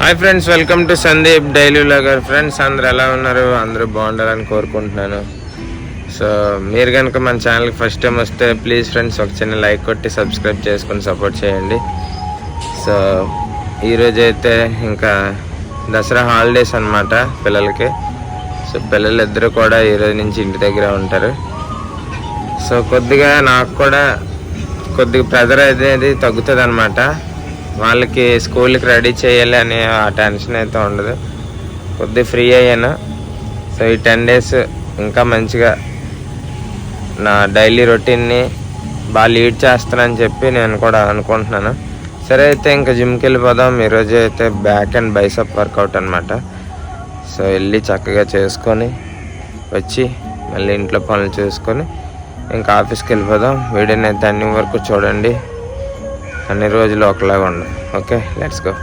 Hi friends, welcome to Sandeep daily vlogger. Friends అందరూ ఎలా ఉన్నారు? అందరూ బాగుండాలని కోరుకుంటున్నాను. సో మీరు కనుక మన ఛానల్కి ఫస్ట్ టైం వస్తే ప్లీజ్ ఫ్రెండ్స్ ఒక చిన్న లైక్ కొట్టి సబ్స్క్రైబ్ చేసుకొని సపోర్ట్ చేయండి. సో ఈరోజు అయితే ఇంకా దసరా హాలిడేస్ అన్నమాట పిల్లలకి. సో పిల్లలు ఇద్దరు కూడా ఈరోజు నుంచి ఇంటి దగ్గర ఉంటారు. సో కొద్దిగా నాకు కూడా కొద్దిగా ప్రెజర్ అనేది తగ్గుతుంది అన్నమాట. వాళ్ళకి స్కూల్కి రెడీ చేయాలి అనే ఆ టెన్షన్ అయితే ఉండదు. కొద్దిగా ఫ్రీ అయ్యాను. సో ఈ 10 days ఇంకా మంచిగా నా డైలీ రొటీన్ని బాగా లీడ్ చేస్తానని చెప్పి నేను కూడా అనుకుంటున్నాను. సరే అయితే ఇంకా జిమ్కి వెళ్ళిపోదాం. ఈరోజు అయితే బ్యాక్ అండ్ బైసప్ వర్కౌట్ అనమాట. సో వెళ్ళి చక్కగా చేసుకొని వచ్చి మళ్ళీ ఇంట్లో పనులు చేసుకొని ఇంకా ఆఫీస్కి వెళ్ళిపోదాం. వీడియోని అయితే అన్ని వరకు చూడండి. అన్ని రోజులు ఒకలాగా ఉండవు. Okay, let's go.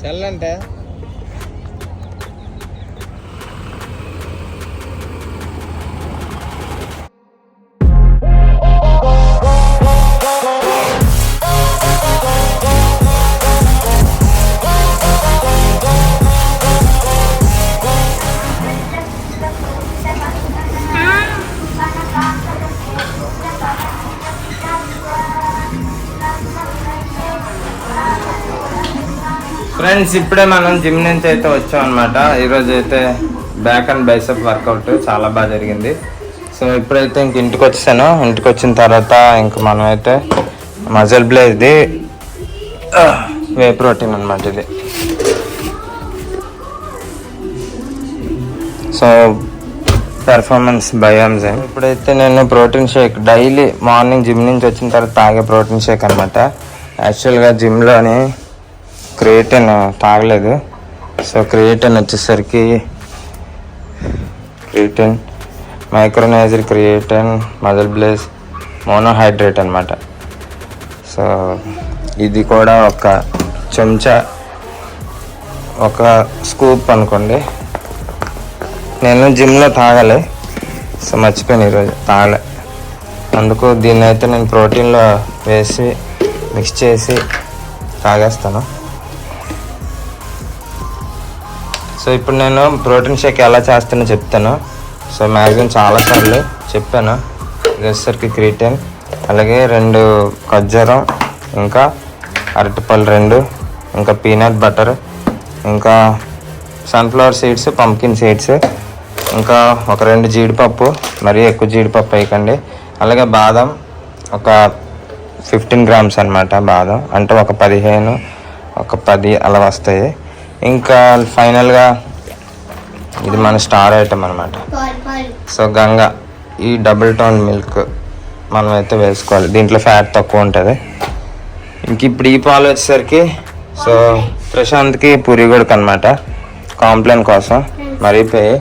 సెల్ అంటే ఫ్రెండ్స్, ఇప్పుడే మనం జిమ్ నుంచి అయితే వచ్చాం అనమాట. ఈరోజు అయితే బ్యాక్ అండ్ బైసెప్ వర్కౌట్ చాలా బాగా జరిగింది. సో ఇప్పుడైతే ఇంక ఇంటికి వచ్చాను. ఇంటికి వచ్చిన తర్వాత ఇంక మనం అయితే మజిల్ బ్లేజ్ది వే ప్రోటీన్ అనమాట ఇది. సో పెర్ఫార్మెన్స్ బయోమ్స్. ఇప్పుడైతే నేను protein shake daily morning gym నుంచి వచ్చిన తర్వాత తాగే ప్రోటీన్ షేక్ అనమాట. యాక్చువల్గా జిమ్లోని క్రియేటిన్ తాగలేదు. సో క్రియేటిన్ వచ్చేసరికి creatine micronised creatine MuscleBlaze monohydrate అనమాట. సో ఇది కూడా ఒక చెంచా, ఒక స్కూప్ అనుకోండి. నేను జిమ్లో తాగాలి. సో మర్చిపోయాను ఈరోజు తాగలే. అందుకు దీన్ని అయితే నేను ప్రోటీన్లో వేసి మిక్స్ చేసి తాగేస్తాను. సో ఇప్పుడు నేను ప్రోటీన్ షేక్ ఎలా చేస్తానో చెప్తాను. సో మ్యాక్సిమం చాలాసార్లు చెప్పాను. ఇది వచ్చేసరికి క్రియేటిన్, అలాగే 2 ఖర్జూరం, ఇంకా అరటిపళ్ళు 2, ఇంకా పీనట్ బటర్, ఇంకా సన్ఫ్లవర్ సీడ్స్, పంకిన్ సీడ్స్, ఇంకా ఒక 2 జీడిపప్పు, మరీ ఎక్కువ జీడిపప్పు వేయకండి. అలాగే బాదం ఒక 15 grams అనమాట. బాదం అంటే ఒక 15, ఒక 10 అలా వస్తాయి. ఇంకా ఫైనల్గా ఇది మన స్టార్ ఐటమ్ అనమాట. సో గంగా ఈ డబుల్ టోన్ మిల్క్ మనం అయితే వేసుకోవాలి. దీంట్లో ఫ్యాట్ తక్కువ ఉంటుంది. ఇంక ఇప్పుడు ఈ పాలు వచ్చేసరికి సో ప్రశాంత్కి పురిగొడుకు అనమాట, కాంప్లైన్ కోసం మరిపోయి.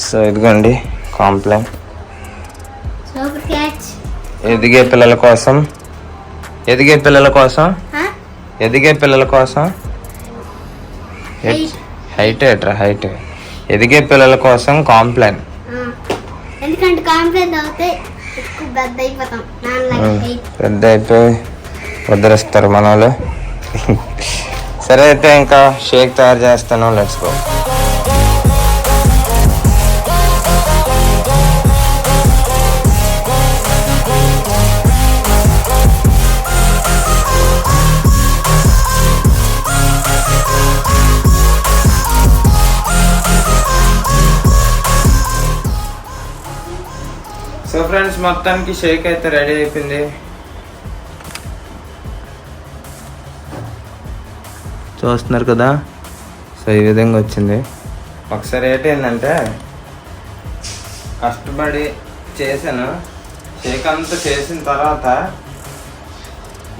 సో ఇదిగోండి కాంప్లైన్. ఎదిగే పిల్లల కోసం, ఎదిగే పిల్లల కోసం, ఎదిగే పిల్లల కోసం. హైట్ ఏట్రా, హైట్. ఎదిగే పిల్లల కోసం కాంప్లైన్. ఎందుకంటే కాంప్లైన్ అవుతే పెద్ద అయిపోతాం, పెద్ద అయిపోయి వదిలేస్తారు మన వాళ్ళు. సరే అయితే ఇంకా షేక్ తయారు చేస్తాను, లెట్స్ గో. సో ఫ్రెండ్స్ మొత్తానికి షేక్ అయితే రెడీ అయిపోయింది. చూస్తున్నారు కదా, సో ఈ విధంగా వచ్చింది. ఒకసారి ఏంటంటే కష్టపడి చేశాను, షేక్ అంతా చేసిన తర్వాత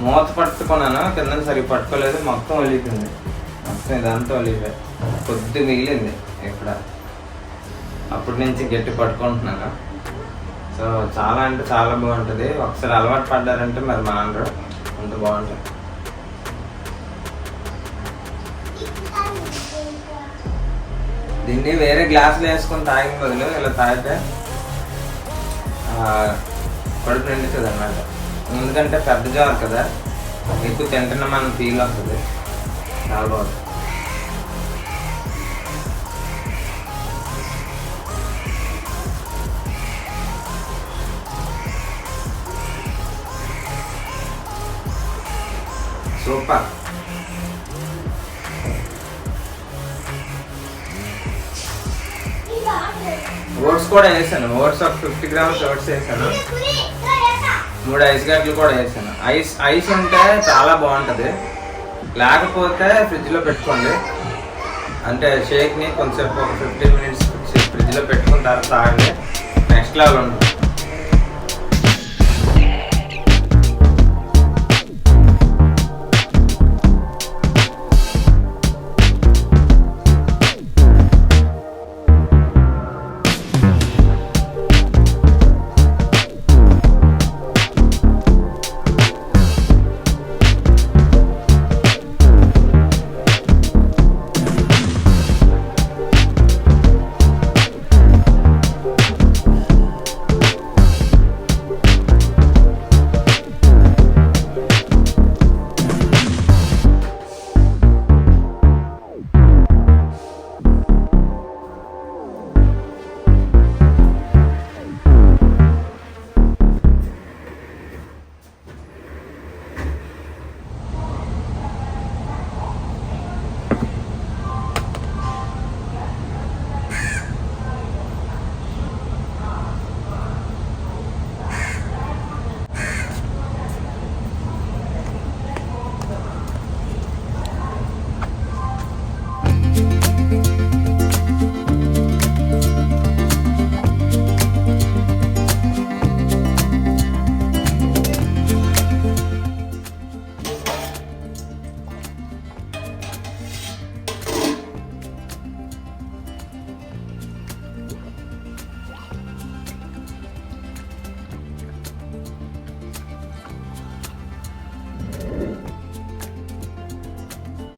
మూత పట్టుకున్నాను, కింద సరిగ్గా పట్టుకోలేదు, మొత్తం ఒలిగిపోయింది. మొత్తం ఇదంతా ఒలిగిపోయి కొద్ది మిగిలింది ఇక్కడ. అప్పటి నుంచి గట్టి పట్టుకుంటున్నాను. సో చాలా అంటే చాలా బాగుంటుంది. ఒకసారి అలవాటు పడ్డారంటే మరి మానరు, అంత బాగుంటుంది. దీన్ని వేరే గ్లాసులు వేసుకొని తాగిన బదులు ఇలా తాగితే కడుపు నిండుతుంది అన్నమాట. ఎందుకంటే పెద్ద జారు కదా, ఎక్కువ తింటున్నా మనం ఫీల్ అవుతుంది. చాలా బాగుంటుంది. సూపర్. ఓట్స్ కూడా వేసాను, ఓట్స్ ఒక 50 grams ఓట్స్ వేసాను, 3 ఐస్ గడ్డలు కూడా వేసాను. ఐస్ ఉంటే చాలా బాగుంటుంది, లేకపోతే ఫ్రిడ్జ్లో పెట్టుకోండి. అంటే షేక్ని కొంచెంసేపు ఒక 15 minutes ఫ్రిడ్జ్లో పెట్టుకున్న తర్వాత తాగండి, నెక్స్ట్ లెవెల్ ఉంటుంది.